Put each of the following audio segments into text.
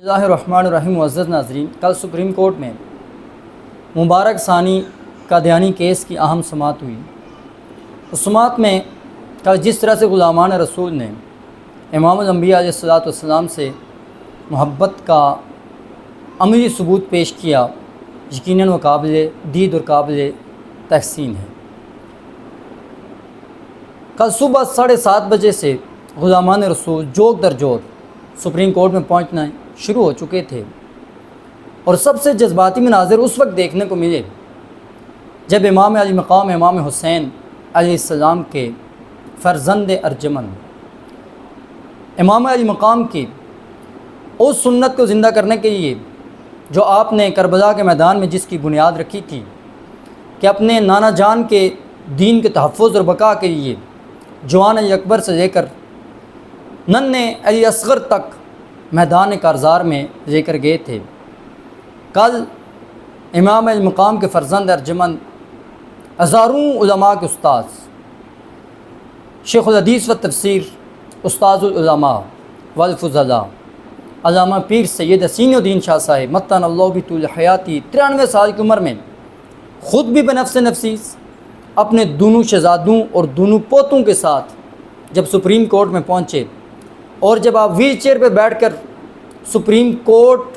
اللہ الرحمن الرحیم معزز ناظرین، کل سپریم کورٹ میں مبارک ثانی قادیانی کیس کی اہم سماعت ہوئی۔ اس سماعت میں کل جس طرح سے غلامان رسول نے امام الانبیاء علیہ السلام سے محبت کا عملی ثبوت پیش کیا، یقیناً وہ قابل دید اور قابل تحسین ہے۔ کل صبح 7:30 بجے سے غلامان رسول جوک در جوک سپریم کورٹ میں پہنچنا شروع ہو چکے تھے، اور سب سے جذباتی مناظر اس وقت دیکھنے کو ملے جب امام علی مقام امام حسین علیہ السلام کے فرزند ارجمن امام علی مقام کی اس سنت کو زندہ کرنے کے لیے جو آپ نے کربلا کے میدان میں جس کی بنیاد رکھی تھی کہ اپنے نانا جان کے دین کے تحفظ اور بقا کے لیے جوان علی اکبر سے لے کر ننھے علی اصغر تک میدان کارزار میں لے کر گئے تھے۔ کل امام علی مقام کے فرزند ارجمن ہزاروں علماء کے استاذ، شیخ الحدیث و تفسیر استاذ العلماء والفضلاء علامہ پیر سید حسین الدین شاہ صاحب متعنا اللہ بطول حیاتی 93 سال کی عمر میں خود بھی بنفس نفیس اپنے دونوں شہزادوں اور دونوں پوتوں کے ساتھ جب سپریم کورٹ میں پہنچے، اور جب آپ ویل چیئر پہ بیٹھ کر سپریم کورٹ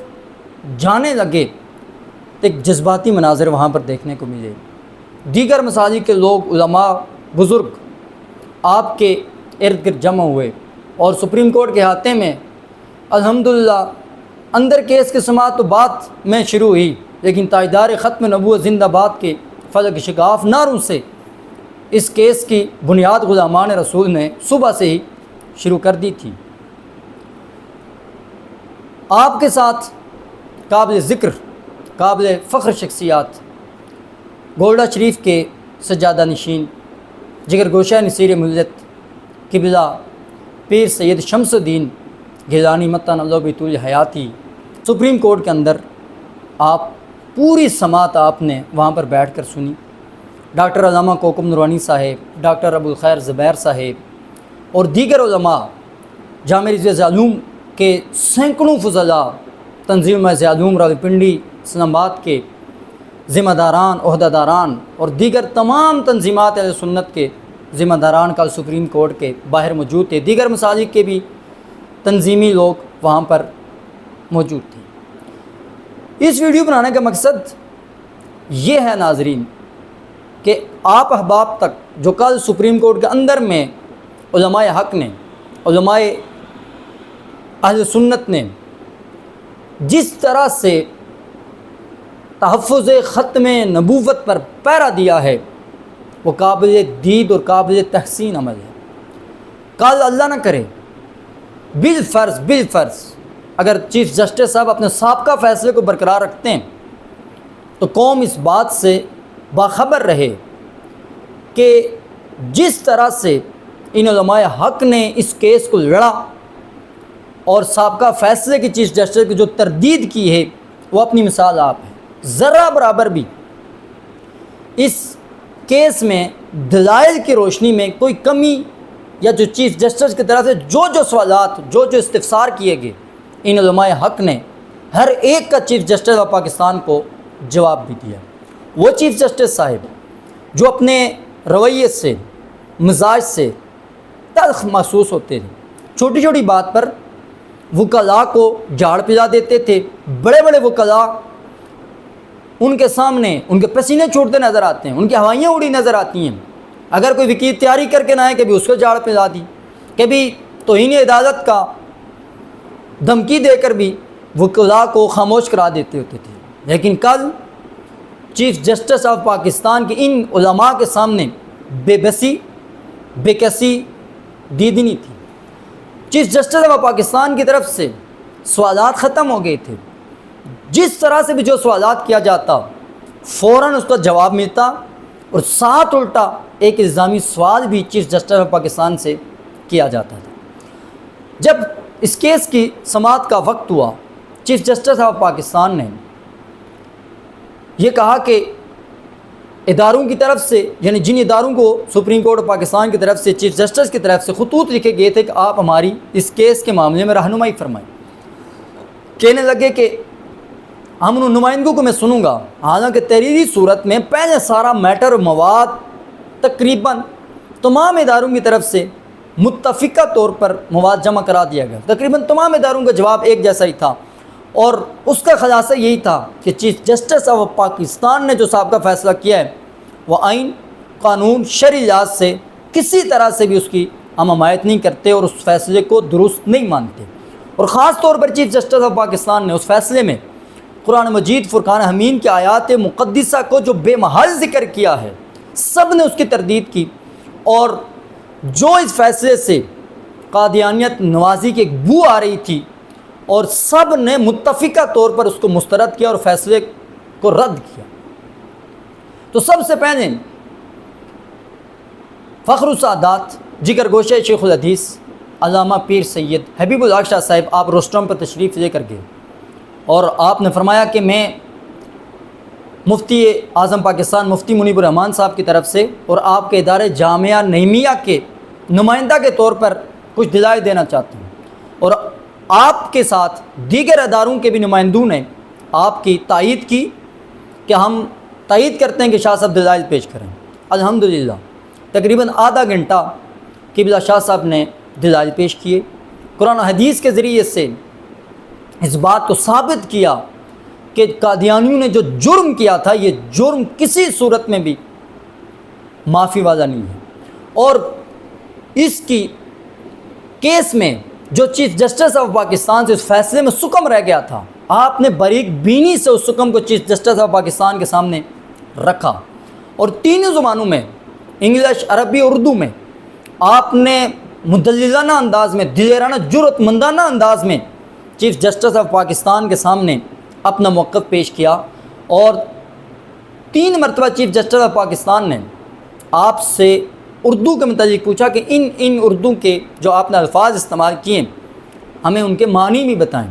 جانے لگے تو ایک جذباتی مناظر وہاں پر دیکھنے کو ملے۔ دیگر مساجد کے لوگ، علماء، بزرگ آپ کے ارد گرد جمع ہوئے، اور سپریم کورٹ کے احاطے میں الحمدللہ اندر کیس کی سماعت تو بات میں شروع ہوئی، لیکن تاجدار ختم نبوت زندہ باد کے فلک شگاف نعروں سے اس کیس کی بنیاد غلامان رسول نے صبح سے ہی شروع کر دی تھی۔ آپ کے ساتھ قابل ذکر، قابل فخر شخصیات گولڈا شریف کے سجادہ نشین، جگر گوشہ نصیر ملت قبلہ پیر سید شمس الدین گیلانی متعنا اللہ بطول حیاتی، سپریم کورٹ کے اندر آپ پوری سماعت آپ نے وہاں پر بیٹھ کر سنی۔ ڈاکٹر علامہ کوکب نورانی صاحب، ڈاکٹر ابوالخیر زبیر صاحب اور دیگر علماء، جامعہ رضویہ علوم کے سینکڑوں فضلاء، تنظیم علوم راولپنڈی اسلام آباد کے ذمہ داران، عہدیداران اور دیگر تمام تنظیمات اہل سنت کے ذمہ داران کل سپریم کورٹ کے باہر موجود تھے۔ دیگر مساجد کے بھی تنظیمی لوگ وہاں پر موجود تھے۔ اس ویڈیو بنانے کا مقصد یہ ہے ناظرین کہ آپ احباب تک جو کل سپریم کورٹ کے اندر میں علماء حق نے، علماء اہل سنت نے جس طرح سے تحفظ ختم نبوت پر پہرا دیا ہے، وہ قابل دید اور قابل تحسین عمل ہے۔ کل اللہ نہ کرے بالفرض اگر چیف جسٹس صاحب اپنے سابقہ فیصلے کو برقرار رکھتے ہیں تو قوم اس بات سے باخبر رہے کہ جس طرح سے ان علماء حق نے اس کیس کو لڑا اور سابقہ فیصلے کی چیف جسٹس کی جو تردید کی ہے، وہ اپنی مثال آپ ہے۔ ذرہ برابر بھی اس کیس میں دلائل کی روشنی میں کوئی کمی یا جو چیف جسٹس کی طرف سے جو سوالات، جو استفسار کیے گئے، ان علماء حق نے ہر ایک کا چیف جسٹس آف پاکستان کو جواب بھی دیا۔ وہ چیف جسٹس صاحب جو اپنے رویے سے، مزاج سے تلخ محسوس ہوتے تھے، چھوٹی چھوٹی بات پر وکلاء کو جھاڑ پلا دیتے تھے، بڑے بڑے وکلاء ان کے سامنے ان کے پسینے چھوٹتے نظر آتے ہیں، ان کی ہوائیاں اڑی نظر آتی ہیں۔ اگر کوئی وکیل تیاری کر کے نہ آئے، کبھی اس کو جھاڑ پلا دی، کبھی توہین عدالت کا دھمکی دے کر بھی وکلاء کو خاموش کرا دیتے ہوتے تھے۔ لیکن کل چیف جسٹس آف پاکستان کے ان علماء کے سامنے بے بسی، بے کسی دید نہیں تھی۔ چیف جسٹس آف پاکستان کی طرف سے سوالات ختم ہو گئے تھے، جس طرح سے بھی جو سوالات کیا جاتا فوراً اس کا جواب ملتا، اور ساتھ الٹا ایک الزامی سوال بھی چیف جسٹس آف پاکستان سے کیا جاتا تھا۔ جب اس کیس کی سماعت کا وقت ہوا، چیف جسٹس آف پاکستان نے یہ کہا کہ اداروں کی طرف سے، یعنی جن اداروں کو سپریم کورٹ آف پاکستان کی طرف سے چیف جسٹس کی طرف سے خطوط لکھے گئے تھے کہ آپ ہماری اس کیس کے معاملے میں رہنمائی فرمائیں، کہنے لگے کہ ہم ان نمائندوں کو میں سنوں گا، حالانکہ تحریری صورت میں پہلے سارا میٹر اور مواد تقریباً تمام اداروں کی طرف سے متفقہ طور پر مواد جمع کرا دیا گیا۔ تقریباً تمام اداروں کا جواب ایک جیسا ہی تھا، اور اس کا خلاصہ یہی تھا کہ چیف جسٹس آف پاکستان نے جو سابقہ فیصلہ کیا ہے وہ آئین، قانون، شرعی لحاظ سے کسی طرح سے بھی اس کی ہم حمایت نہیں کرتے اور اس فیصلے کو درست نہیں مانتے۔ اور خاص طور پر چیف جسٹس آف پاکستان نے اس فیصلے میں قرآن مجید فرقان حمید کی آیات مقدسہ کو جو بے محل ذکر کیا ہے، سب نے اس کی تردید کی، اور جو اس فیصلے سے قادیانیت نوازی کی ایک بو آ رہی تھی، اور سب نے متفقہ طور پر اس کو مسترد کیا اور فیصلے کو رد کیا۔ تو سب سے پہلے فخر السعادات جگر گوشہ شیخ الحدیث علامہ پیر سید حبیب الحق شاہ صاحب آپ روسٹرم پر تشریف لے کر گئے، اور آپ نے فرمایا کہ میں مفتی اعظم پاکستان مفتی منیب الرحمان صاحب کی طرف سے اور آپ کے ادارے جامعہ نعیمیہ کے نمائندہ کے طور پر کچھ دلائل دینا چاہتا ہوں، اور آپ کے ساتھ دیگر اداروں کے بھی نمائندوں نے آپ کی تائید کی کہ ہم تائید کرتے ہیں کہ شاہ صاحب دلائل پیش کریں۔ الحمدللہ تقریباً آدھا گھنٹہ قبلہ شاہ صاحب نے دلائل پیش کیے، قرآن و حدیث کے ذریعے سے اس بات کو ثابت کیا کہ قادیانیوں نے جو جرم کیا تھا یہ جرم کسی صورت میں بھی معافی والا نہیں ہے، اور اس کی کیس میں جو چیف جسٹس آف پاکستان سے اس فیصلے میں سکم رہ گیا تھا، آپ نے باریک بینی سے اس سکم کو چیف جسٹس آف پاکستان کے سامنے رکھا، اور تینوں زبانوں میں انگلش، عربی، اردو میں آپ نے مدللانہ انداز میں، دلیرانہ جرأت مندانہ انداز میں چیف جسٹس آف پاکستان کے سامنے اپنا موقف پیش کیا، اور 3 مرتبہ چیف جسٹس آف پاکستان نے آپ سے اردو کے متعلق پوچھا کہ ان اردو کے جو آپ نے الفاظ استعمال کیے ہمیں ان کے معنی بھی بتائیں،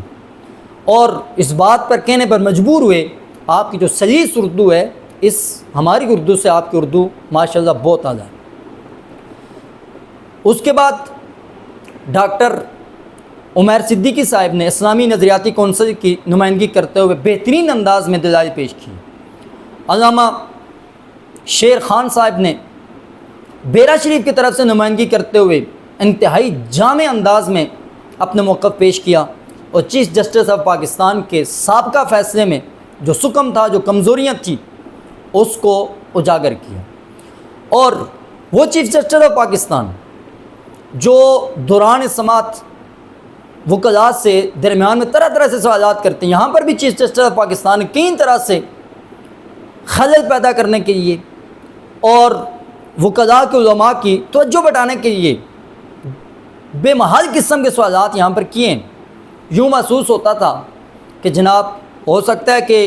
اور اس بات پر کہنے پر مجبور ہوئے آپ کی جو سلیس اردو ہے اس ہماری اردو سے آپ کی اردو ماشاءاللہ بہت اعلیٰ ہے۔ اس کے بعد ڈاکٹر عمیر صدیقی صاحب نے اسلامی نظریاتی کونسل کی نمائندگی کرتے ہوئے بہترین انداز میں دلائل پیش کی۔ علامہ شیر خان صاحب نے بیرا شریف کی طرف سے نمائندگی کرتے ہوئے انتہائی جامع انداز میں اپنا موقف پیش کیا، اور چیف جسٹس آف پاکستان کے سابقہ فیصلے میں جو سکم تھا، جو کمزوریاں تھیں، اس کو اجاگر کیا۔ اور وہ چیف جسٹس آف پاکستان جو دوران سماعت وکلاء سے درمیان میں طرح طرح سے سوالات کرتے ہیں، یہاں پر بھی چیف جسٹس آف پاکستان نے کئی طرح سے خلل پیدا کرنے کے لیے اور وکلاء کے علماء کی توجہ بٹانے کے لیے بے محل قسم کے سوالات یہاں پر کیے ہیں۔ یوں محسوس ہوتا تھا کہ جناب ہو سکتا ہے کہ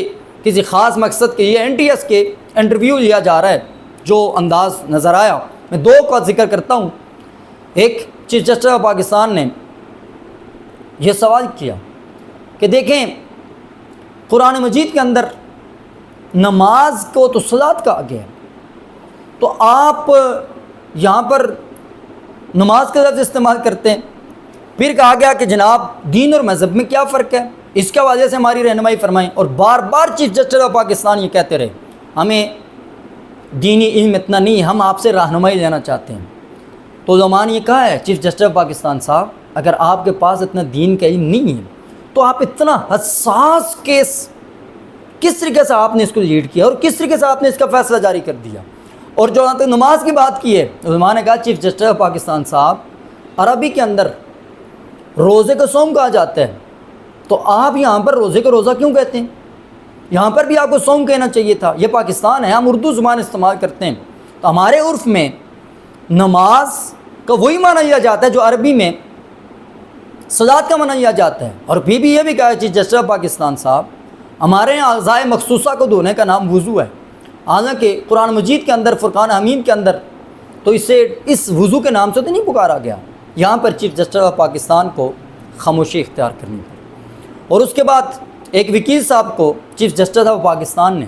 کسی خاص مقصد کے لیے NTS کے انٹرویو لیا جا رہا ہے، جو انداز نظر آیا۔ میں 2 کا ذکر کرتا ہوں۔ ایک، چیف جسٹس آف پاکستان نے یہ سوال کیا کہ دیکھیں قرآن مجید کے اندر نماز کو تو صلاۃ کہا گیا ہے، تو آپ یہاں پر نماز کا لفظ استعمال کرتے ہیں۔ پھر کہا گیا کہ جناب دین اور مذہب میں کیا فرق ہے، اس کے وجہ سے ہماری رہنمائی فرمائیں، اور بار بار چیف جسٹس آف پاکستان یہ کہتے رہے ہمیں دینی علم اتنا نہیں ہے، ہم آپ سے رہنمائی لینا چاہتے ہیں۔ تو علماء نے یہ کہا ہے چیف جسٹس آف پاکستان صاحب اگر آپ کے پاس اتنا دین کا علم نہیں ہے تو آپ اتنا حساس کیس کس طریقے سے آپ نے اس کو لیڈ کیا اور کس طریقے سے آپ نے اس کا فیصلہ جاری کر دیا۔ اور جو یہاں تک نماز کی بات کی ہے، علماء نے کہا چیف جسٹس آف پاکستان صاحب عربی کے اندر روزے کو صوم کہا جاتا ہے، تو آپ یہاں پر روزے کو روزہ کیوں کہتے ہیں؟ یہاں پر بھی آپ کو صوم کہنا چاہیے تھا۔ یہ پاکستان ہے، ہم اردو زبان استعمال کرتے ہیں، تو ہمارے عرف میں نماز کا وہی معنی لیا جاتا ہے جو عربی میں صلاۃ کا معنی لیا جاتا ہے۔ اور پھر بھی یہ بھی کہا چیف جسٹس آف پاکستان صاحب ہمارے یہاں اعضائے مخصوصہ کو دھونے کا نام وضو ہے، حالانکہ قرآن مجید کے اندر فرقان حمید کے اندر تو اسے اس وضو کے نام سے تو نہیں پکارا گیا۔ یہاں پر چیف جسٹس آف پاکستان کو خاموشی اختیار کرنی پڑی۔ اور اس کے بعد ایک وکیل صاحب کو چیف جسٹس آف پاکستان نے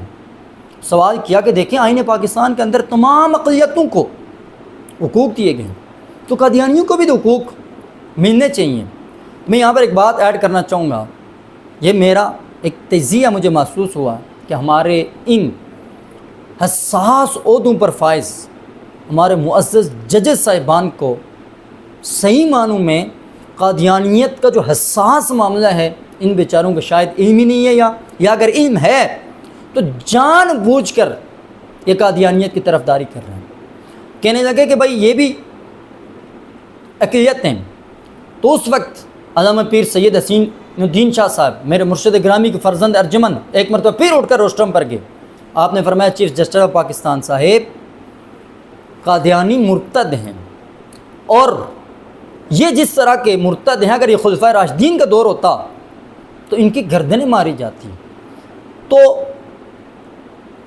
سوال کیا کہ دیکھیں آئین پاکستان کے اندر تمام اقلیتوں کو حقوق دیے گئے ہیں، تو قادیانیوں کو بھی تو حقوق ملنے چاہیے۔ میں یہاں پر ایک بات ایڈ کرنا چاہوں گا، یہ میرا ایک تجزیہ مجھے محسوس ہوا کہ ہمارے ان حساس عہدوں پر فائز ہمارے معزز ججز صاحبان کو صحیح معنوں میں قادیانیت کا جو حساس معاملہ ہے ان بیچاروں کو شاید علم ہی نہیں ہے، یا اگر علم ہے تو جان بوجھ کر یہ قادیانیت کی طرفداری کر رہے ہیں۔ کہنے لگے کہ بھائی یہ بھی اقلیت ہیں۔ تو اس وقت علامہ پیر سید حسین الدین شاہ صاحب میرے مرشد گرامی کے فرزند ارجمند ایک مرتبہ پھر اٹھ کر روسٹرم پر گئے۔ آپ نے فرمایا چیف جسٹس آف پاکستان صاحب قادیانی مرتد ہیں، اور یہ جس طرح کے مرتد ہیں اگر یہ خلفائے راشدین کا دور ہوتا تو ان کی گردنیں ماری جاتی۔ تو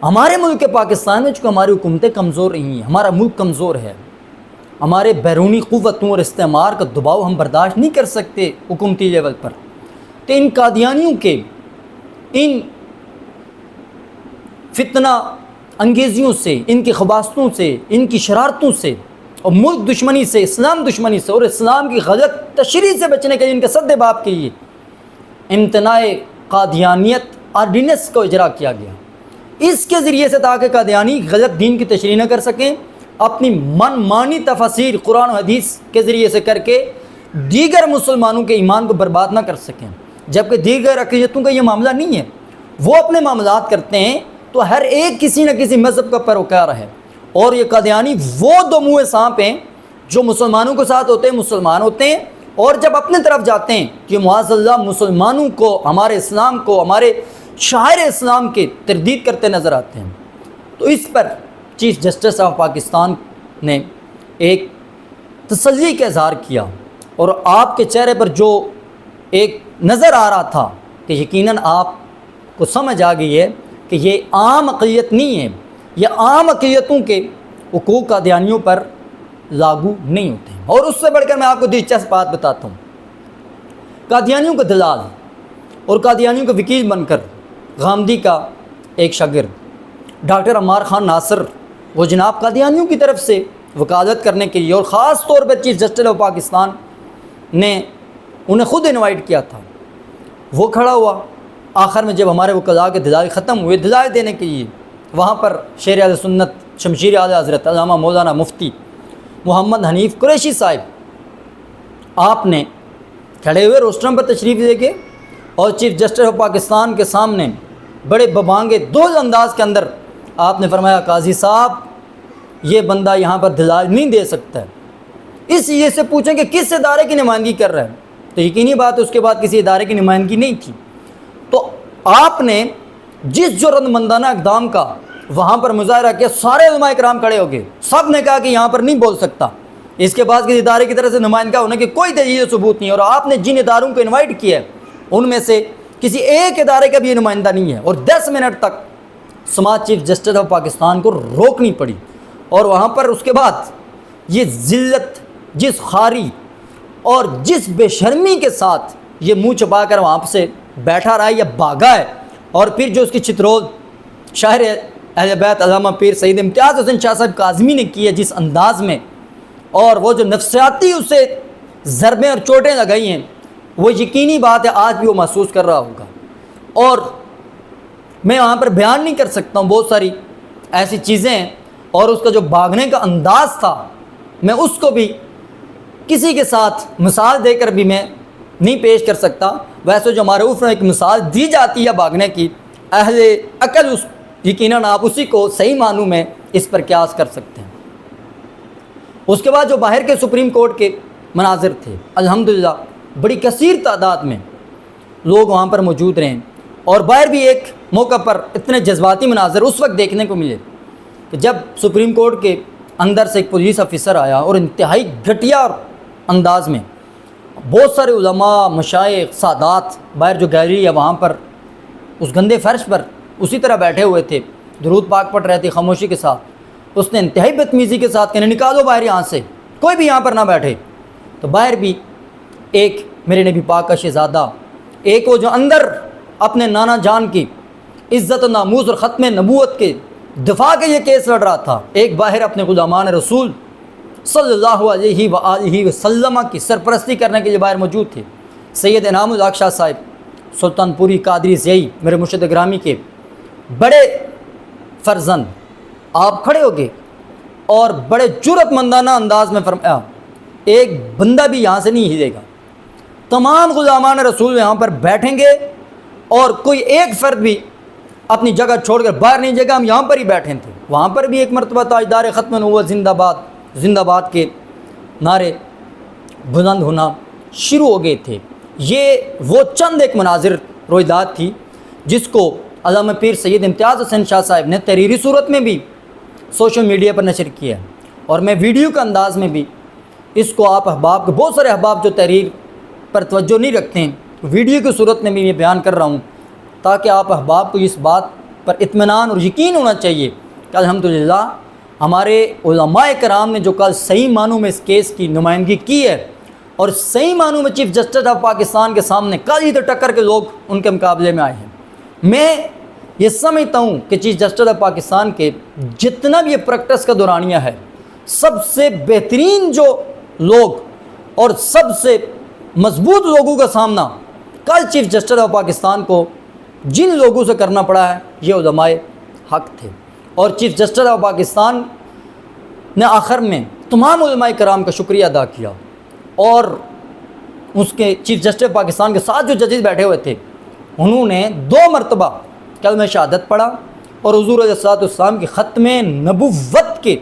ہمارے ملک پاکستان میں چونکہ ہماری حکومتیں کمزور رہی ہیں، ہمارا ملک کمزور ہے، ہمارے بیرونی قوتوں اور استعمار کا دباؤ ہم برداشت نہیں کر سکتے حکومتی لیول پر، تو ان قادیانیوں کے ان فتنہ انگیزیوں سے، ان کی خباستوں سے، ان کی شرارتوں سے اور ملک دشمنی سے، اسلام دشمنی سے اور اسلام کی غلط تشریح سے بچنے کے لیے ان کے سد باب کے لیے امتناع قادیانیت آرڈیننس کو اجرا کیا گیا۔ اس کے ذریعے سے تاکہ قادیانی غلط دین کی تشریح نہ کر سکیں، اپنی من مانی تفاسیر قرآن و حدیث کے ذریعے سے کر کے دیگر مسلمانوں کے ایمان کو برباد نہ کر سکیں، جبکہ دیگر عقیدتوں کا یہ معاملہ نہیں ہے۔ وہ اپنے معاملات کرتے ہیں تو ہر ایک کسی نہ کسی مذہب کا پیروکار ہے، اور یہ قادیانی وہ دو منہ سانپ ہیں جو مسلمانوں کے ساتھ ہوتے ہیں مسلمان ہوتے ہیں، اور جب اپنے طرف جاتے ہیں کہ معاذ اللہ مسلمانوں کو، ہمارے اسلام کو، ہمارے شاعر اسلام کے تردید کرتے نظر آتے ہیں۔ تو اس پر چیف جسٹس آف پاکستان نے ایک تسلی کا اظہار کیا، اور آپ کے چہرے پر جو ایک نظر آ رہا تھا کہ یقیناً آپ کو سمجھ آ گئی ہے کہ یہ عام اقلیت نہیں ہے، یہ عام اقلیتوں کے حقوق قادیانیوں پر لاگو نہیں ہوتے ہیں۔ اور اس سے بڑھ کر میں آپ کو دلچسپ بات بتاتا ہوں، قادیانیوں کا دلال اور قادیانیوں کا وکیل بن کر غامدی کا ایک شاگرد ڈاکٹر عمار خان ناصر، وہ جناب قادیانیوں کی طرف سے وکالت کرنے کے لیے، اور خاص طور پر چیف جسٹس آف پاکستان نے انہیں خود انوائٹ کیا تھا، وہ کھڑا ہوا۔ آخر میں جب ہمارے وکلاء کے دلائل ختم ہوئے، دلائل دینے کے لیے وہاں پر شیر اہل سنت شمشیر اعلی حضرت علامہ مولانا مفتی محمد حنیف قریشی صاحب آپ نے کھڑے ہوئے روسٹرم پر تشریف لے کے، اور چیف جسٹس آف پاکستان کے سامنے بڑے ببانگے دوز انداز کے اندر آپ نے فرمایا قاضی صاحب یہ بندہ یہاں پر دلائل نہیں دے سکتا ہے، اس لیے سے پوچھیں کہ کس ادارے کی نمائندگی کر رہا ہے، تو یقینی بات ہے اس کے بعد کسی ادارے کی نمائندگی نہیں تھی۔ تو آپ نے جس جرأت مندانہ اقدام کا وہاں پر مظاہرہ کیا، سارے علماء کرام کھڑے ہو گئے، سب نے کہا کہ یہاں پر نہیں بول سکتا، اس کے بعد کسی ادارے کی طرف سے نمائندہ ہونے کی کوئی دلیل و ثبوت نہیں ہے، اور آپ نے جن اداروں کو انوائٹ کیا ہے ان میں سے کسی ایک ادارے کا بھی یہ نمائندہ نہیں ہے، اور 10 منٹ تک سماج چیف جسٹس آف پاکستان کو روکنی پڑی، اور وہاں پر اس کے بعد یہ ذلت جس خاری اور جس بے شرمی کے ساتھ یہ منہ چھپا کر وہاں سے بیٹھا رہا ہے یا بھاگا ہے، اور پھر جو اس کی چترول شاعر اہل بیت علامہ پیر سید امتیاز حسین شاہ صاحب کاظمی نے کی ہے جس انداز میں، اور وہ جو نفسیاتی اسے ضربیں اور چوٹیں لگائی ہیں، وہ یقینی بات ہے آج بھی وہ محسوس کر رہا ہوگا، اور میں وہاں پر بیان نہیں کر سکتا ہوں، بہت ساری ایسی چیزیں ہیں، اور اس کا جو بھاگنے کا انداز تھا میں اس کو بھی کسی کے ساتھ مثال دے کر بھی میں نہیں پیش کر سکتا۔ ویسے جو ہمارے اوپر ایک مثال دی جاتی ہے بھاگنے کی، اہل عقل اس یقیناً آپ اسی کو صحیح معنوں میں اس پر قیاس کر سکتے ہیں۔ اس کے بعد جو باہر کے سپریم کورٹ کے مناظر تھے، الحمدللہ بڑی کثیر تعداد میں لوگ وہاں پر موجود رہے، اور باہر بھی ایک موقع پر اتنے جذباتی مناظر اس وقت دیکھنے کو ملے کہ جب سپریم کورٹ کے اندر سے ایک پولیس آفیسر آیا، اور انتہائی گھٹیا انداز میں بہت سارے علماء، مشائخ، سادات باہر جو گیلری ہے وہاں پر اس گندے فرش پر اسی طرح بیٹھے ہوئے تھے، درود پاک پڑھ رہے تھے خاموشی کے ساتھ۔ اس نے انتہائی بدتمیزی کے ساتھ کہنے نکالو باہر یہاں سے، کوئی بھی یہاں پر نہ بیٹھے۔ تو باہر بھی ایک میرے نبی پاک کا شہزادہ، ایک وہ جو اندر اپنے نانا جان کی عزت و ناموس اور ختم نبوت کے دفاع کے یہ کیس لڑ رہا تھا، ایک باہر اپنے غلامان رسول صلی اللہ علیہ وآلہ وسلم کی سرپرستی کرنے کے لیے باہر موجود تھے، سید انعام الحق شاہ صاحب سلطان پوری قادری زئی میرے مرشد گرامی کے بڑے فرزند، آپ کھڑے ہو گئے اور بڑے جرأت مندانہ انداز میں فرمایا ایک بندہ بھی یہاں سے نہیں ہلے گا، تمام غلامان رسول یہاں پر بیٹھیں گے اور کوئی ایک فرد بھی اپنی جگہ چھوڑ کر باہر نہیں جائے گا، ہم یہاں پر ہی بیٹھے تھے۔ وہاں پر بھی ایک مرتبہ تاجدار ختم نبوت زندہ باد زندہ باد کے نعرے بلند ہونا شروع ہو گئے تھے۔ یہ وہ چند ایک مناظر رویداد تھی جس کو علامہ پیر سید امتیاز حسین شاہ صاحب نے تحریری صورت میں بھی سوشل میڈیا پر نشر کیا، اور میں ویڈیو کے انداز میں بھی اس کو آپ احباب کے بہت سارے احباب جو تحریر پر توجہ نہیں رکھتے ہیں، ویڈیو کی صورت میں بھی یہ بیان کر رہا ہوں تاکہ آپ احباب کو اس بات پر اطمینان اور یقین ہونا چاہیے کہ الحمدللہ ہمارے علماء کرام نے جو کل صحیح معنوں میں اس کیس کی نمائندگی کی ہے اور صحیح معنوں میں چیف جسٹس آف پاکستان کے سامنے کل ہی تو ٹکر کے لوگ ان کے مقابلے میں آئے ہیں۔ میں یہ سمجھتا ہوں کہ چیف جسٹس آف پاکستان کے جتنا بھی یہ پریکٹس کا دورانیہ ہے، سب سے بہترین جو لوگ اور سب سے مضبوط لوگوں کا سامنا کل چیف جسٹس آف پاکستان کو جن لوگوں سے کرنا پڑا ہے یہ علماء حق تھے، اور چیف جسٹس آف پاکستان نے آخر میں تمام علماء کرام کا شکریہ ادا کیا، اور اس کے چیف جسٹس آف پاکستان کے ساتھ جو ججز بیٹھے ہوئے تھے انہوں نے 2 مرتبہ کلمہ شہادت پڑھا اور حضور علیہ الصلوۃ والسلام کی ختم نبوت کے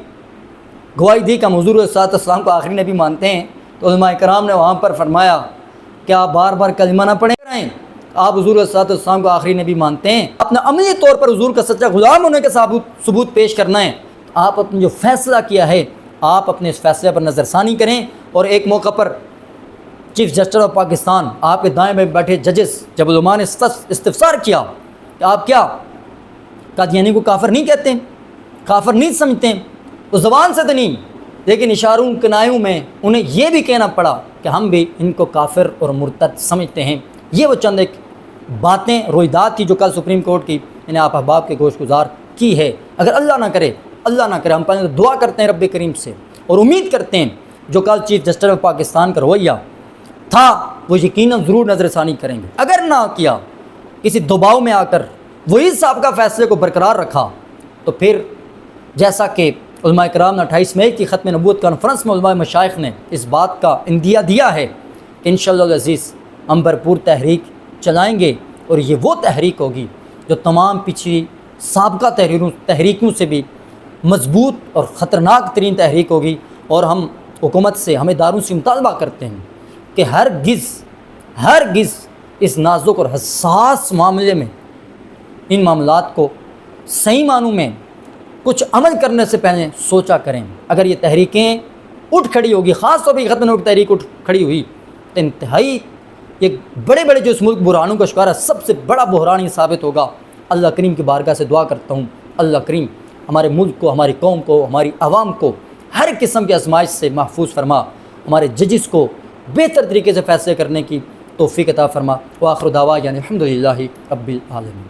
گواہی دی کہ ہم حضور علیہ الصلوۃ والسلام کو آخری نبی مانتے ہیں۔ تو علماء کرام نے وہاں پر فرمایا کہ آپ بار بار کلمہ نہ پڑھیں رہیں، آپ حضور علیہ الصلوۃ والسلام کو آخری نبی مانتے ہیں، اپنا عملی طور پر حضور کا سچا غلام ہونے کا ثبوت پیش کرنا ہے، آپ اپنے جو فیصلہ کیا ہے آپ اپنے اس فیصلے پر نظر ثانی کریں۔ اور ایک موقع پر چیف جسٹس آف پاکستان آپ کے دائیں میں بیٹھے ججز جب علماء نے استفسار کیا کہ آپ کیا قادیانی کو کافر نہیں کہتے، کافر نہیں سمجھتے، تو زبان سے تو نہیں لیکن اشاروں کنایوں میں انہیں یہ بھی کہنا پڑا کہ ہم بھی ان کو کافر اور مرتد سمجھتے ہیں۔ یہ وہ چند ایک باتیں رویداد تھی جو کل سپریم کورٹ کی انہیں آپ احباب کے گوش گزار کی ہے۔ اگر اللہ نہ کرے ہم پہلے دعا کرتے ہیں رب کریم سے اور امید کرتے ہیں جو کل چیف جسٹس آف پاکستان کا رویہ تھا وہ یقیناً ضرور نظر ثانی کریں گے۔ اگر نہ کیا، کسی دباؤ میں آ کر وہی سابقہ فیصلے کو برقرار رکھا، تو پھر جیسا کہ علماء کرام نے 28 مئی کی ختم نبوت کانفرنس میں علماء مشائخ نے اس بات کا اندیا دیا ہے کہ انشاءاللہ العزیز ہم بھرپور تحریک چلائیں گے، اور یہ وہ تحریک ہوگی جو تمام پچھلی سابقہ تحریکوں سے بھی مضبوط اور خطرناک ترین تحریک ہوگی۔ اور ہم حکومت سے، ہمیں اداروں سے مطالبہ کرتے ہیں کہ ہرگز اس نازک اور حساس معاملے میں ان معاملات کو صحیح معنوں میں کچھ عمل کرنے سے پہلے سوچا کریں۔ اگر یہ تحریکیں اٹھ کھڑی ہوگی، خاص طور پہ ختم نبوت تحریک اٹھ کھڑی ہوئی تو انتہائی یہ بڑے جو اس ملک بحرانوں کا شکار ہے، سب سے بڑا بحران یہ ثابت ہوگا۔ اللہ کریم کی بارگاہ سے دعا کرتا ہوں اللہ کریم ہمارے ملک کو، ہماری قوم کو، ہماری عوام کو ہر قسم کی آزمائش سے محفوظ فرما، ہمارے ججز کو بہتر طریقے سے فیصلے کرنے کی توفیق عطا فرما۔ وآخر دعوانا الحمدللہ رب العالمین۔